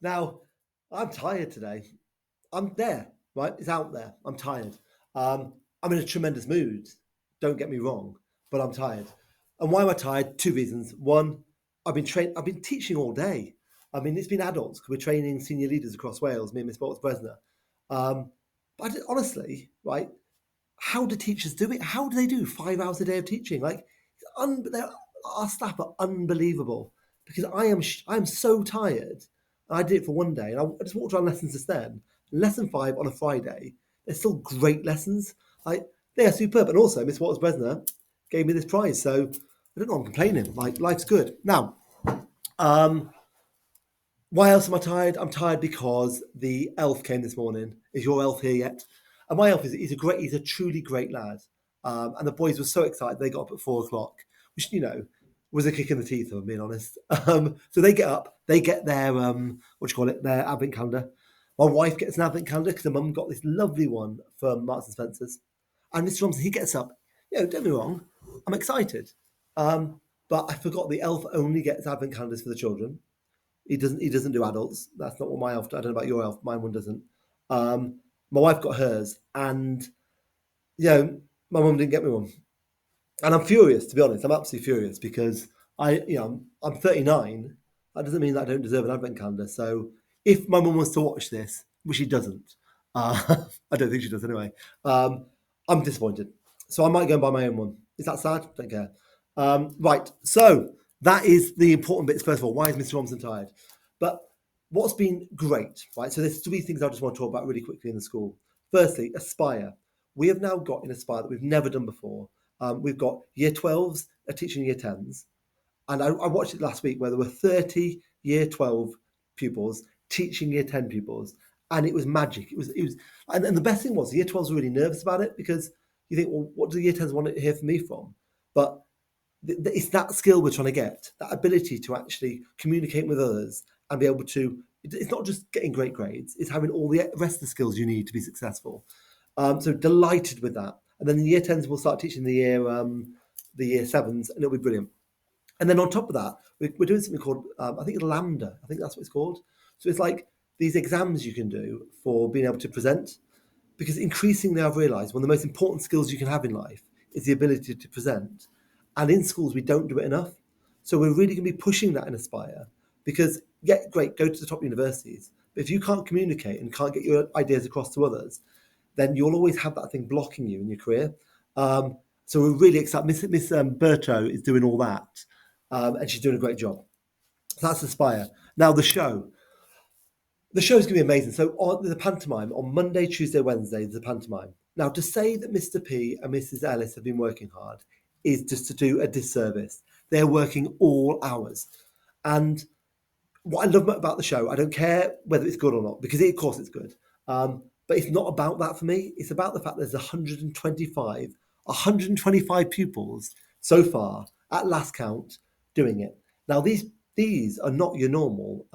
Now, I'm tired today. I'm there, right? It's out there. I'm tired. I'm in a tremendous mood. Don't get me wrong, but I'm tired. And why am I tired? Two reasons. One, I've been teaching all day. I mean, it's been adults. We're training senior leaders across Wales. Me and Miss Bolts Bresner. Um, but honestly, right? How do teachers do it? How do they do 5 hours a day of teaching? Like, our staff are unbelievable because I am so tired. I did it for one day, and I just walked around lessons just then. Lesson five on a Friday, they're still great lessons. Like they are superb, and also Miss Waters Bresner gave me this prize, so I don't know. I'm complaining. Like life's good now. Um, why else am I tired? I'm tired because the elf came this morning. Is your elf here yet? And my elf he's a truly great lad. And the boys were so excited they got up at 4 o'clock, which was a kick in the teeth, if I'm being honest. So they get up, they get their their advent calendar. My wife gets an advent calendar because her mum got this lovely one from Marks and Spencer's. And Mr. Thompson, he gets up. Don't get me wrong, I'm excited. But I forgot the elf only gets advent calendars for the children. He doesn't do adults. That's not what my elf. I don't know about your elf. Mine one doesn't. My wife got hers, and my mum didn't get me one, and I'm furious. To be honest, I'm absolutely furious because I'm 39. That doesn't mean that I don't deserve an advent calendar. So if my mum wants to watch this, which she doesn't, I don't think she does anyway. I'm disappointed. So I might go and buy my own one. Is that sad? Don't care. Right. So that is the important bits. First of all, why is Mr. Robinson tired? But what's been great, right? So there's three things I just want to talk about really quickly in the school. Firstly, Aspire. We have now got in Aspire that we've never done before. We've got year 12s are teaching year 10s. And I watched it last week where there were 30 year 12 pupils teaching year 10 pupils. And it was magic. And the best thing was the year 12s were really nervous about it because you think, well, what do the year 10s want to hear from me from? But it's that skill we're trying to get, that ability to actually communicate with others and be able to, it's not just getting great grades, it's having all the rest of the skills you need to be successful. So delighted with that. And then the year 10s will start teaching the year 7s and it'll be brilliant. And then on top of that, we're doing something called, I think it's Lambda. I think that's what it's called. So it's like these exams you can do for being able to present. Because increasingly I've realised one of the most important skills you can have in life is the ability to present. And in schools, we don't do it enough. So we're really going to be pushing that in Aspire because, yeah, great, go to the top universities. But if you can't communicate and can't get your ideas across to others, then you'll always have that thing blocking you in your career. So we're really excited. Miss Berto is doing all that, and she's doing a great job. So that's Aspire. Now the show. The show's going to be amazing. So on the pantomime on Monday, Tuesday, Wednesday, there's a pantomime. Now to say that Mr. P and Mrs. Ellis have been working hard is just to do a disservice. They're working all hours, and what I love about the show, I don't care whether it's good or not because of course it's good. But it's not about that for me. It's about the fact there's 125 pupils so far at last count doing it. Now these are not your normal.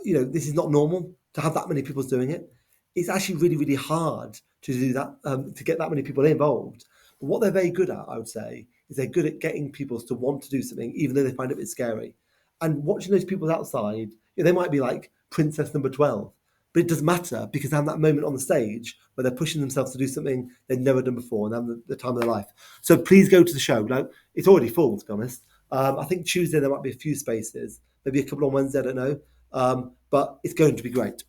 This is not normal to have that many people doing it. It's actually really, really hard to do that, to get that many people involved. But what they're very good at, I would say, is they're good at getting people to want to do something, even though they find it a bit scary. And watching those people outside, they might be like princess number 12, but it doesn't matter because they have that moment on the stage where they're pushing themselves to do something they've never done before and have the time of their life. So please go to the show. Now, it's already full, to be honest. I think Tuesday there might be a few spaces, maybe a couple on Wednesday, I don't know. But it's going to be great.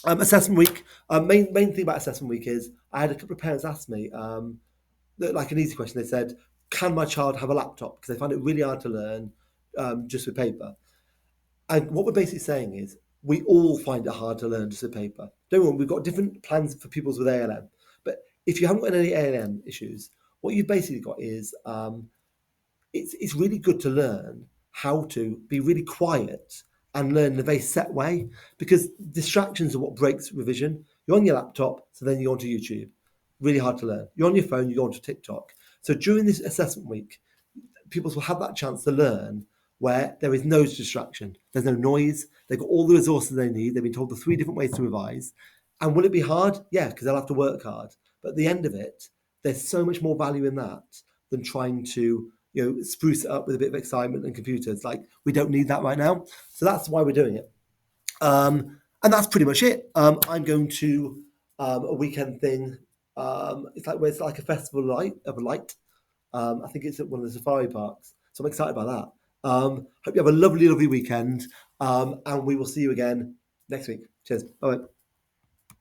Assessment week. Main thing about assessment week is I had a couple of parents ask me, like an easy question. They said, "Can my child have a laptop?" Because they find it really hard to learn just with paper. And what we're basically saying is we all find it hard to learn just with paper. Don't worry, we've got different plans for pupils with ALM. But if you haven't got any ALM issues, what you've basically got is it's really good to learn how to be really quiet and learn in a very set way because distractions are what breaks revision. You're on your laptop, so then you go onto YouTube. Really hard to learn. You're on your phone, you go onto TikTok. So during this assessment week, pupils will have that chance to learn where there is no distraction. There's no noise. They've got all the resources they need. They've been told the 3 different ways to revise. And will it be hard? Yeah, because they'll have to work hard. But at the end of it, there's so much more value in that than trying to spruce it up with a bit of excitement and computers. Like, we don't need that right now. So that's why we're doing it. And that's pretty much it. I'm going to a weekend thing. It's like a festival of light. I think it's at one of the safari parks. So I'm excited about that. Hope you have a lovely, lovely weekend. And we will see you again next week. Cheers. Bye.